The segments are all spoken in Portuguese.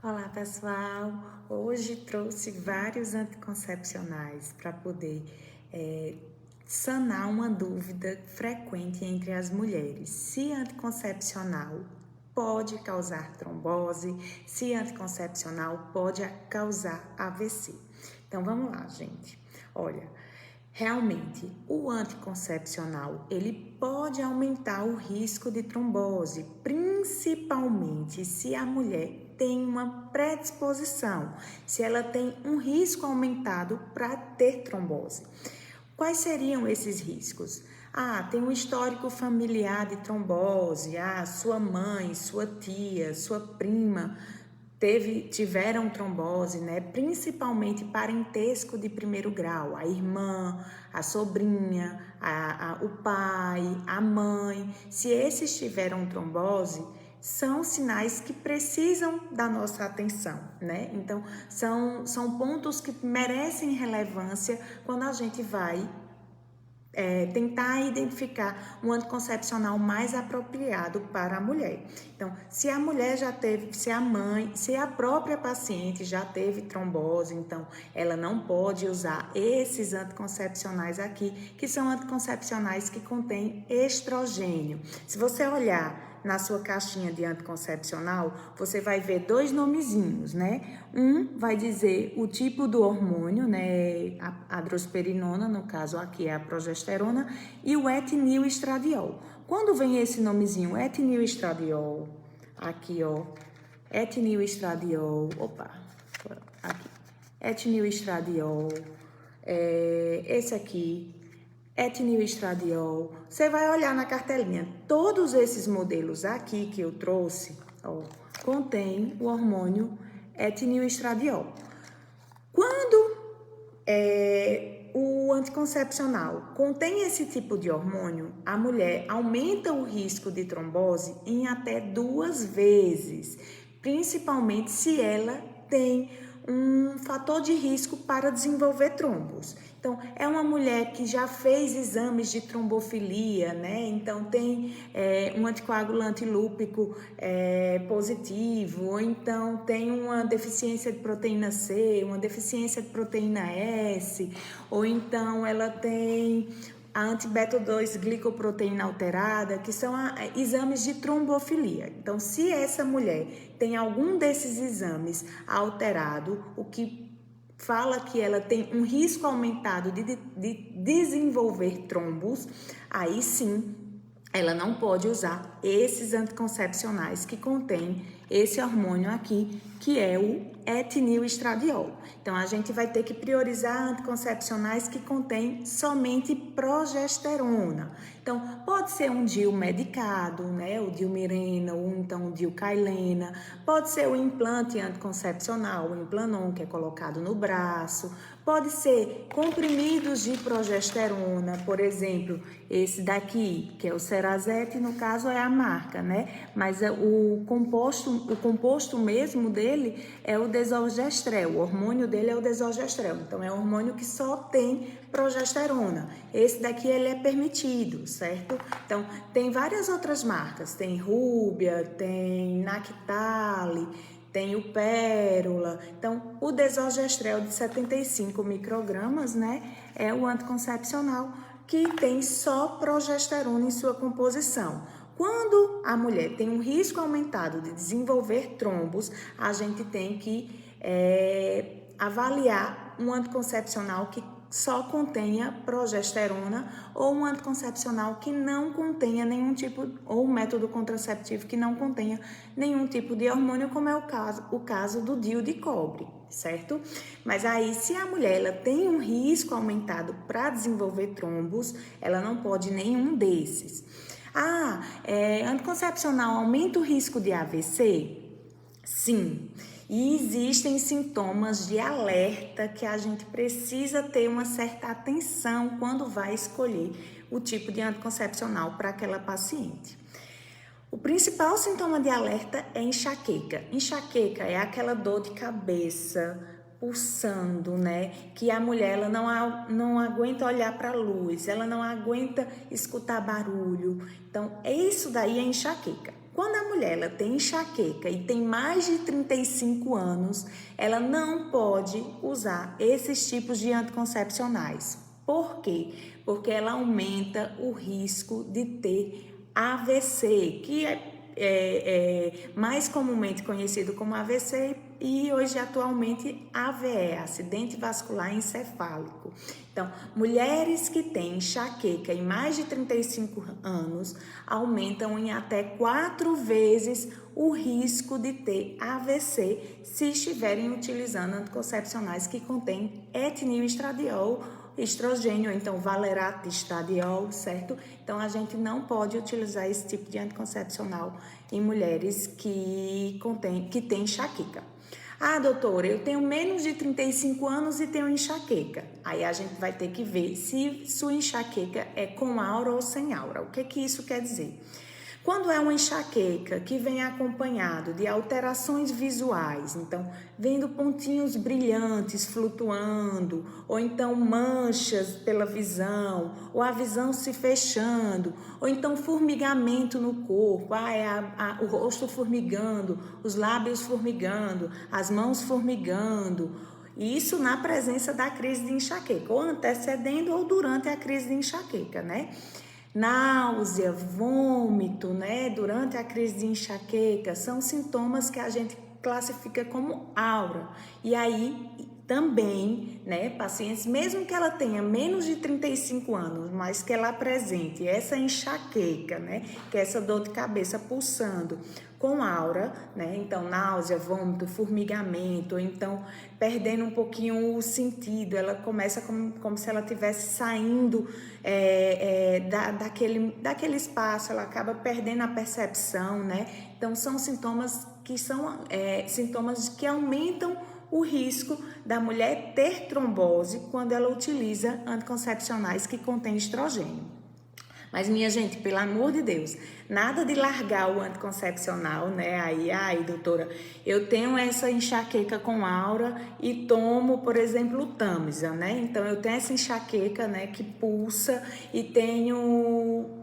Olá pessoal, hoje trouxe vários anticoncepcionais para poder sanar uma dúvida frequente entre as mulheres. Se anticoncepcional pode causar trombose, se anticoncepcional pode causar AVC. Então vamos lá, gente. Olha, realmente, o anticoncepcional, ele pode aumentar o risco de trombose, principalmente se a mulher tem uma predisposição, se ela tem um risco aumentado para ter trombose. Quais seriam esses riscos? Tem um histórico familiar de trombose, sua mãe, sua tia, sua prima tiveram trombose, né? Principalmente parentesco de primeiro grau, a irmã, a sobrinha, o pai, a mãe. Se esses tiveram trombose, são sinais que precisam da nossa atenção, né? Então, são pontos que merecem relevância quando a gente vai tentar identificar um anticoncepcional mais apropriado para a mulher. Então, se a mulher já teve, se a própria paciente já teve trombose, então ela não pode usar esses anticoncepcionais aqui, que são anticoncepcionais que contêm estrogênio. Se você olhar na sua caixinha de anticoncepcional, você vai ver dois nomezinhos, né? Um vai dizer o tipo do hormônio, né? A drosperinona, no caso aqui é a progesterona, e o etinilestradiol. Quando vem esse nomezinho, etinilestradiol, aqui ó, etinilestradiol, aqui, etinilestradiol, esse aqui, etinilestradiol, você vai olhar na cartelinha, todos esses modelos aqui que eu trouxe, contém o hormônio etinilestradiol. Quando o anticoncepcional contém esse tipo de hormônio, a mulher aumenta o risco de trombose em até 2 vezes, principalmente se ela tem um fator de risco para desenvolver trombos. Então, é uma mulher que já fez exames de trombofilia, né? Então, tem um anticoagulante lúpico positivo, ou então tem uma deficiência de proteína C, uma deficiência de proteína S, ou então ela tem a anti-beta-2-glicoproteína alterada, que são exames de trombofilia. Então, se essa mulher tem algum desses exames alterado, o que fala que ela tem um risco aumentado de desenvolver trombos, aí sim ela não pode usar esses anticoncepcionais que contêm esse hormônio aqui, que é o etinilestradiol. Então, a gente vai ter que priorizar anticoncepcionais que contêm somente progesterona. Então, pode ser um DIU medicado, né? O Dilmirena, ou então o Dilcailena. Pode ser o implante anticoncepcional, o Implanon, que é colocado no braço. Pode ser comprimidos de progesterona, por exemplo, esse daqui, que é o Cerazette, no caso é a marca, né? Mas o composto mesmo dele é o desogestrel, o hormônio dele é o desogestrel, então é um hormônio que só tem progesterona. Esse daqui ele é permitido, certo? Então tem várias outras marcas, tem Rúbia, tem Nactali, tem o Pérola. Então, o desogestrel de 75 microgramas, né, é o anticoncepcional que tem só progesterona em sua composição. Quando a mulher tem um risco aumentado de desenvolver trombos, a gente tem que avaliar um anticoncepcional que só contenha progesterona ou um anticoncepcional que não contenha nenhum tipo, ou um método contraceptivo que não contenha nenhum tipo de hormônio, como é o caso do DIU de cobre, certo? Mas aí, se a mulher ela tem um risco aumentado para desenvolver trombos, ela não pode nenhum desses. Anticoncepcional aumenta o risco de AVC? Sim. E existem sintomas de alerta que a gente precisa ter uma certa atenção quando vai escolher o tipo de anticoncepcional para aquela paciente. O principal sintoma de alerta é enxaqueca. Enxaqueca é aquela dor de cabeça pulsando, né? Que a mulher ela não aguenta olhar para a luz, ela não aguenta escutar barulho. Então, isso daí é enxaqueca. quando a mulher ela tem enxaqueca e tem mais de 35 anos, ela não pode usar esses tipos de anticoncepcionais. Por quê? Porque ela aumenta o risco de ter AVC, que é mais comumente conhecido como AVC e hoje atualmente AVE, acidente vascular encefálico. Então, mulheres que têm enxaqueca em mais de 35 anos aumentam em até 4 vezes o risco de ter AVC se estiverem utilizando anticoncepcionais que contêm etinil estradiol, estrogênio, ou então valerato estradiol, certo? Então, a gente não pode utilizar esse tipo de anticoncepcional em mulheres que têm enxaqueca. Ah, doutora, eu tenho menos de 35 anos e tenho enxaqueca. Aí a gente vai ter que ver se sua enxaqueca é com aura ou sem aura. O que isso quer dizer? Quando é uma enxaqueca que vem acompanhado de alterações visuais, então vendo pontinhos brilhantes flutuando, ou então manchas pela visão, ou a visão se fechando, ou então formigamento no corpo, o rosto formigando, os lábios formigando, as mãos formigando, isso na presença da crise de enxaqueca, ou antecedendo ou durante a crise de enxaqueca, né? Náusea, vômito, né, durante a crise de enxaqueca, são sintomas que a gente classifica como aura. E aí também, né, pacientes, mesmo que ela tenha menos de 35 anos, mas que ela apresente essa enxaqueca, né, que é essa dor de cabeça pulsando com aura, né, então náusea, vômito, formigamento, ou então perdendo um pouquinho o sentido, ela começa como se ela estivesse saindo daquele espaço, ela acaba perdendo a percepção, né, então são sintomas que aumentam o risco da mulher ter trombose quando ela utiliza anticoncepcionais que contêm estrogênio. Mas, minha gente, pelo amor de Deus, nada de largar o anticoncepcional, né? Aí, doutora, eu tenho essa enxaqueca com aura e tomo, por exemplo, o Tamiza, né? Então, eu tenho essa enxaqueca, né, que pulsa e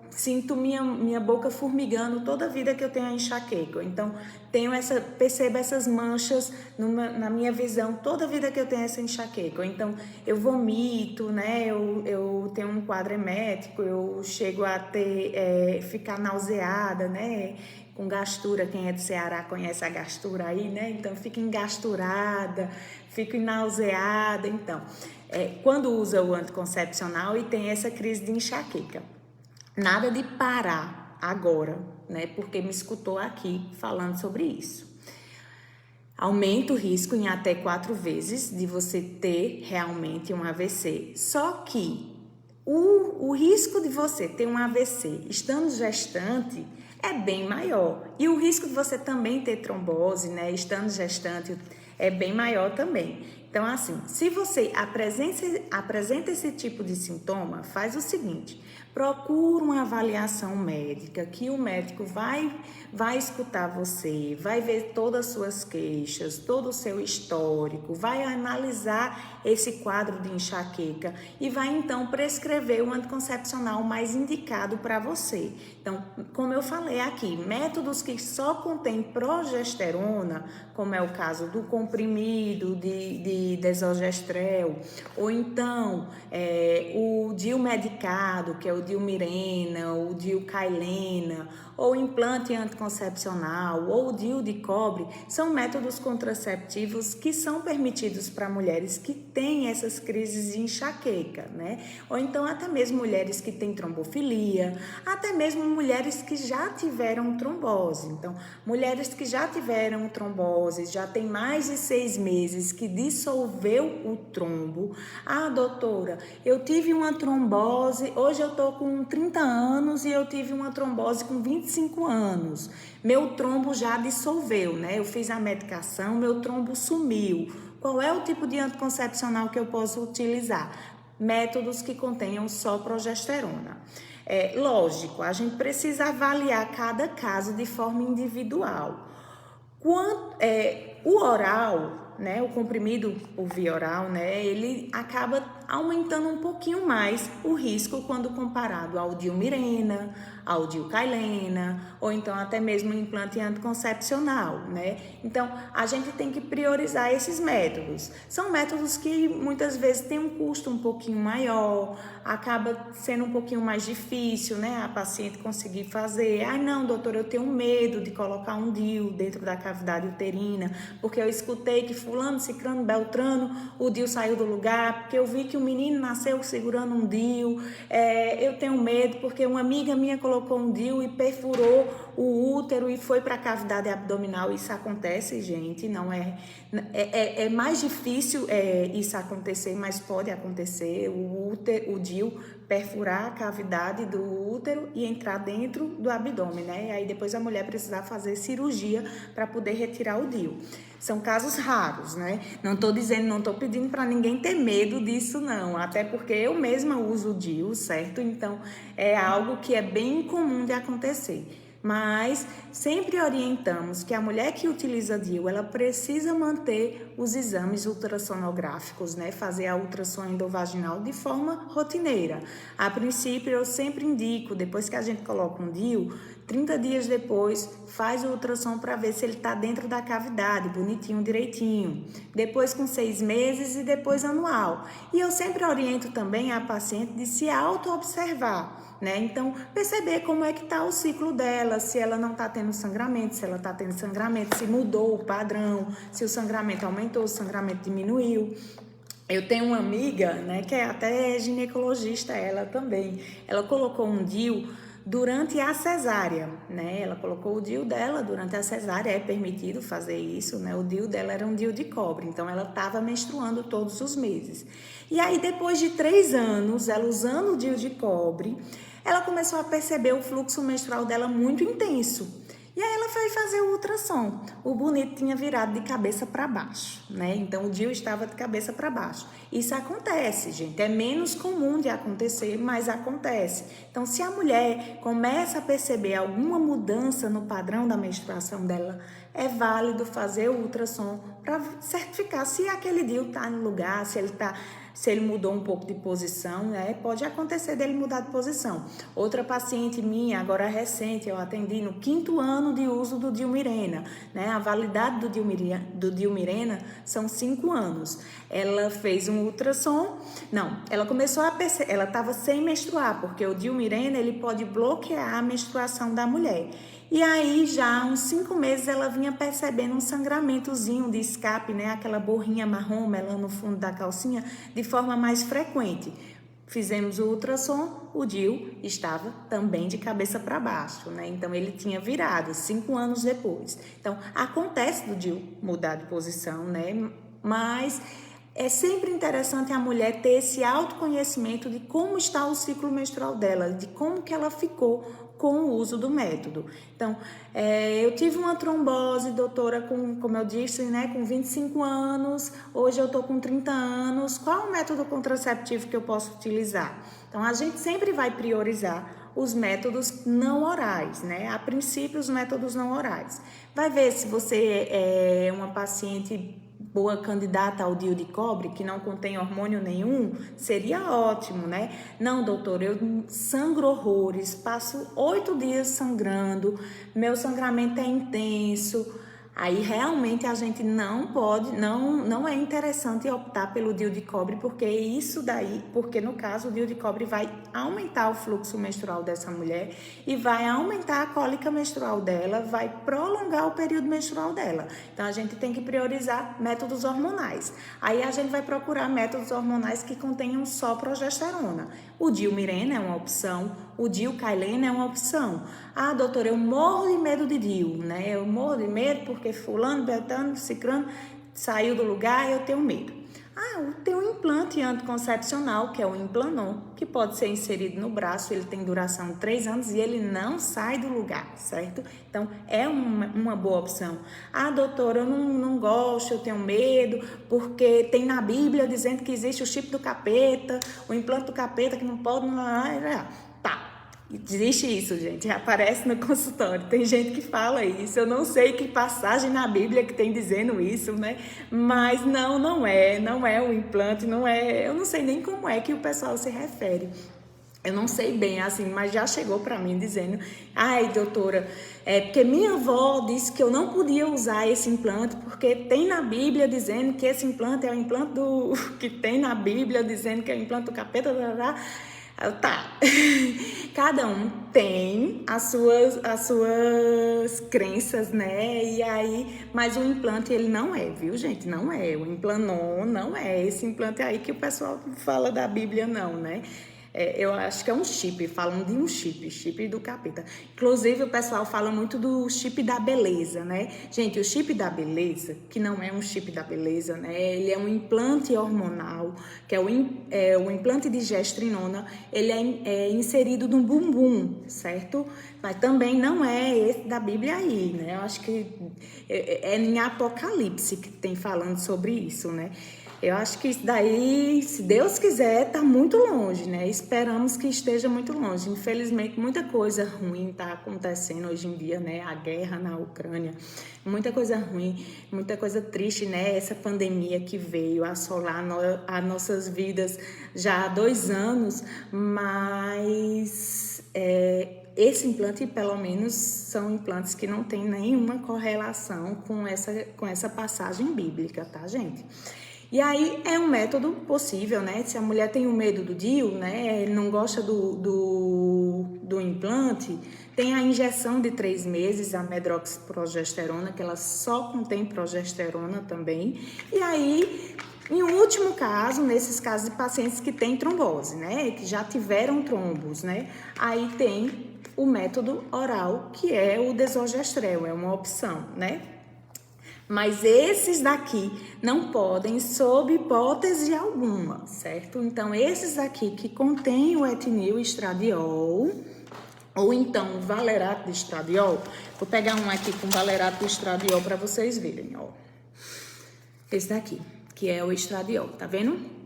sinto minha boca formigando toda a vida que eu tenho a enxaqueca. Então, percebo essas manchas na minha visão toda a vida que eu tenho essa enxaqueca. Então, eu vomito, né? Eu tenho um quadro emético, eu chego a ficar nauseada, né? Com gastura, quem é do Ceará conhece a gastura aí, né? Então, fico engasturada, fico nauseada. Então, quando usa o anticoncepcional e tem essa crise de enxaqueca. Nada de parar agora, né? Porque me escutou aqui falando sobre isso. Aumenta o risco em até 4 vezes de você ter realmente um AVC. Só que o risco de você ter um AVC estando gestante é bem maior. E o risco de você também ter trombose, né? Estando gestante é bem maior também. Então, assim, se você apresenta esse tipo de sintoma, faz o seguinte: procura uma avaliação médica, que o médico vai escutar você, vai ver todas as suas queixas, todo o seu histórico, vai analisar esse quadro de enxaqueca e vai então prescrever o anticoncepcional mais indicado para você. Então, como eu falei aqui, métodos que só contêm progesterona, como é o caso do comprimido de desogestrel, ou então o DIU medicado, que é o Dilmirena, o Dilcailena, ou implante anticoncepcional, ou o DIU de cobre, são métodos contraceptivos que são permitidos para mulheres que têm essas crises de enxaqueca, né? Ou então até mesmo mulheres que têm trombofilia, até mesmo mulheres que já tiveram trombose. Então, mulheres que já tiveram trombose, já tem mais de 6 meses que dissolveu o trombo. Ah, doutora, eu tive uma trombose, hoje eu tô com 30 anos e eu tive uma trombose com 25 anos. Meu trombo já dissolveu, né? Eu fiz a medicação, meu trombo sumiu. Qual é o tipo de anticoncepcional que eu posso utilizar? Métodos que contenham só progesterona. Lógico, a gente precisa avaliar cada caso de forma individual. O oral, né, o comprimido por via oral, né, ele acaba aumentando um pouquinho mais o risco quando comparado ao DIU Mirena, ao DIU Cailena, ou então até mesmo o implante anticoncepcional, né? Então, a gente tem que priorizar esses métodos. São métodos que muitas vezes têm um custo um pouquinho maior, acaba sendo um pouquinho mais difícil, né? A paciente conseguir fazer. Ah, não, doutor, eu tenho medo de colocar um DIU dentro da cavidade uterina, porque eu escutei que fulano, cicrano, beltrano, o DIU saiu do lugar, porque eu vi que o menino nasceu segurando um DIU. Eu tenho medo porque uma amiga minha colocou um DIU e perfurou o útero e foi para a cavidade abdominal. Isso acontece, gente, não é mais difícil isso acontecer, mas pode acontecer. O DIU perfurar a cavidade do útero e entrar dentro do abdômen, né? E aí depois a mulher precisar fazer cirurgia para poder retirar o DIU. São casos raros, né? Não tô pedindo para ninguém ter medo disso, não. Até porque eu mesma uso o DIU, certo? Então, é algo que é bem comum de acontecer. Mas sempre orientamos que a mulher que utiliza DIU, ela precisa manter os exames ultrassonográficos, né? Fazer a ultrassom endovaginal de forma rotineira. A princípio, eu sempre indico, depois que a gente coloca um DIU, 30 dias depois, faz o ultrassom para ver se ele está dentro da cavidade, bonitinho, direitinho. Depois com 6 meses e depois anual. E eu sempre oriento também a paciente de se auto-observar, né? Então, perceber como é que está o ciclo dela, se ela não está tendo sangramento, se ela está tendo sangramento, se mudou o padrão, se o sangramento aumentou, se o sangramento diminuiu. Eu tenho uma amiga, né, que é até ginecologista, ela também. Ela colocou um DIU durante a cesárea, né? Ela colocou o DIU dela durante a cesárea, é permitido fazer isso, né? O DIU dela era um DIU de cobre, então ela estava menstruando todos os meses. E aí, depois de 3 anos, ela usando o DIU de cobre, ela começou a perceber o fluxo menstrual dela muito intenso. E aí ela foi fazer o ultrassom. O bonito tinha virado de cabeça para baixo, né? Então o DIU estava de cabeça para baixo. Isso acontece, gente. É menos comum de acontecer, mas acontece. Então, se a mulher começa a perceber alguma mudança no padrão da menstruação dela, é válido fazer o ultrassom para certificar se aquele DIU está no lugar, se ele mudou um pouco de posição, né? Pode acontecer dele mudar de posição. Outra paciente minha, agora recente, eu atendi no 5º ano de uso do DIU Mirena, né? A validade do DIU Mirena são 5 anos. Ela fez um ultrassom, ela começou a perceber, ela estava sem menstruar, porque o DIU Mirena, ele pode bloquear a menstruação da mulher. E aí, já há uns 5 meses, ela vinha percebendo um sangramentozinho de escape, né? Aquela borrinha marrom lá no fundo da calcinha, de forma mais frequente. Fizemos o ultrassom, o DIU estava também de cabeça para baixo, né? Então, ele tinha virado 5 anos depois. Então, acontece do DIU mudar de posição, né? Mas é sempre interessante a mulher ter esse autoconhecimento de como está o ciclo menstrual dela, de como que ela ficou com o uso do método. Então, eu tive uma trombose, doutora, como eu disse, né, com 25 anos, hoje eu estou com 30 anos, qual o método contraceptivo que eu posso utilizar? Então, a gente sempre vai priorizar os métodos não orais, né? A princípio, os métodos não orais. Vai ver se você é uma paciente boa candidata ao DIU de cobre, que não contém hormônio nenhum, seria ótimo, né? Não, doutor, eu sangro horrores, passo 8 dias sangrando, meu sangramento é intenso. Aí realmente a gente não é interessante optar pelo DIU de cobre, porque no caso o DIU de cobre vai aumentar o fluxo menstrual dessa mulher e vai aumentar a cólica menstrual dela, vai prolongar o período menstrual dela. Então a gente tem que priorizar métodos hormonais. Aí a gente vai procurar métodos hormonais que contenham só progesterona. O DIU Mirena é uma opção, o DIU Cailena é uma opção. Ah, doutora, eu morro de medo de DIU, né? Eu morro de medo porque fulano, beltrano, cicrano saiu do lugar e eu tenho medo. Ah, tem um implante anticoncepcional, que é o Implanon, que pode ser inserido no braço, ele tem duração de 3 anos e ele não sai do lugar, certo? Então, é uma boa opção. Ah, doutora, eu não gosto, eu tenho medo, porque tem na Bíblia dizendo que existe o chip do capeta, o implante do capeta que não pode... Tá. Existe isso, gente, aparece no consultório, tem gente que fala isso, eu não sei que passagem na Bíblia que tem dizendo isso, né? Mas não é um implante, não é, eu não sei nem como é que o pessoal se refere. Eu não sei bem, assim, mas já chegou para mim dizendo, ai, doutora, porque minha avó disse que eu não podia usar esse implante porque tem na Bíblia dizendo que esse implante é o implante do que tem na Bíblia dizendo que é o implante do capeta, tá. Cada um tem as suas crenças, né? E aí, mas o implante ele não é, viu, gente? Não é. O implanon não é esse implante aí que o pessoal fala da Bíblia, não, né? Eu acho que é um chip, falam de um chip do capeta. Inclusive, o pessoal fala muito do chip da beleza, né? Gente, o chip da beleza, que não é um chip da beleza, né? Ele é um implante hormonal, que é o implante de gestrinona, ele é inserido no bumbum, certo? Mas também não é esse da Bíblia aí, né? Eu acho que é em Apocalipse que tem falando sobre isso, né? Eu acho que isso daí, se Deus quiser, tá muito longe, né? Esperamos que esteja muito longe. Infelizmente, muita coisa ruim tá acontecendo hoje em dia, né? A guerra na Ucrânia, muita coisa ruim, muita coisa triste, né? Essa pandemia que veio assolar as nossas vidas já há 2 anos, mas esse implante, pelo menos, são implantes que não tem nenhuma correlação com essa passagem bíblica, tá, gente? E aí é um método possível, né? Se a mulher tem o medo do DIU, né? Não gosta do implante, tem a injeção de 3 meses, a medroxiprogesterona, que ela só contém progesterona também. E aí, em último caso, nesses casos de pacientes que têm trombose, né? Que já tiveram trombos, né? Aí tem o método oral, que é o desogestrel, é uma opção, né? Mas esses daqui não podem sob hipótese alguma, certo? Então, esses aqui que contêm o etinil estradiol, ou então o valerato de estradiol, vou pegar um aqui com valerato de estradiol para vocês verem, ó. Esse daqui, que é o estradiol, tá vendo?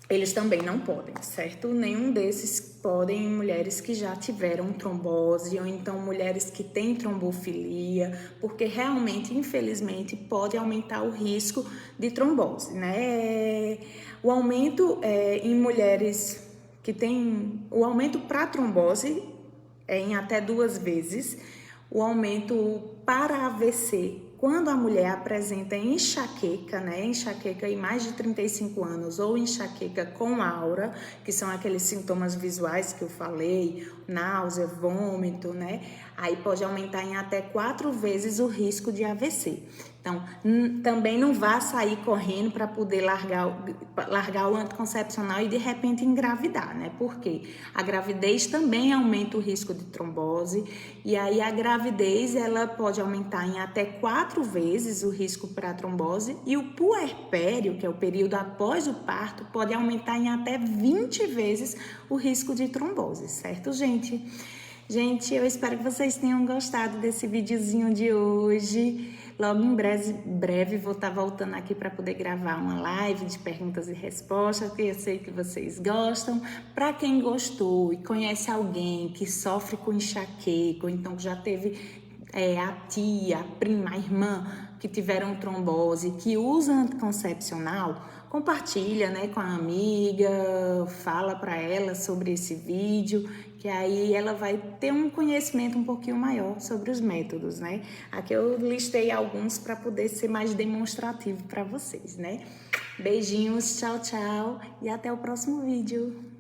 Eles também não podem, certo? Nenhum desses podem em mulheres que já tiveram trombose ou então mulheres que têm trombofilia, porque realmente, infelizmente, pode aumentar o risco de trombose, né? O aumento em mulheres que têm... O aumento para trombose é em até 2 vezes. O aumento para AVC, quando a mulher apresenta enxaqueca, né? Enxaqueca em mais de 35 anos ou enxaqueca com aura, que são aqueles sintomas visuais que eu falei, náusea, vômito, né? Aí pode aumentar em até 4 vezes o risco de AVC. Então, também não vá sair correndo para poder largar o anticoncepcional e de repente engravidar, né? Porque a gravidez também aumenta o risco de trombose e aí a gravidez ela pode aumentar em até 4 vezes o risco para trombose e o puerpério, que é o período após o parto, pode aumentar em até 20 vezes o risco de trombose, certo, gente? Gente, eu espero que vocês tenham gostado desse videozinho de hoje. Logo em breve vou estar voltando aqui para poder gravar uma live de perguntas e respostas, que eu sei que vocês gostam. Para quem gostou e conhece alguém que sofre com enxaqueca, ou então que já teve a tia, a prima, a irmã que tiveram trombose, que usa anticoncepcional, compartilha, né, com a amiga, fala para ela sobre esse vídeo, que aí ela vai ter um conhecimento um pouquinho maior sobre os métodos, né? Aqui eu listei alguns para poder ser mais demonstrativo para vocês, né? Beijinhos, tchau, tchau e até o próximo vídeo.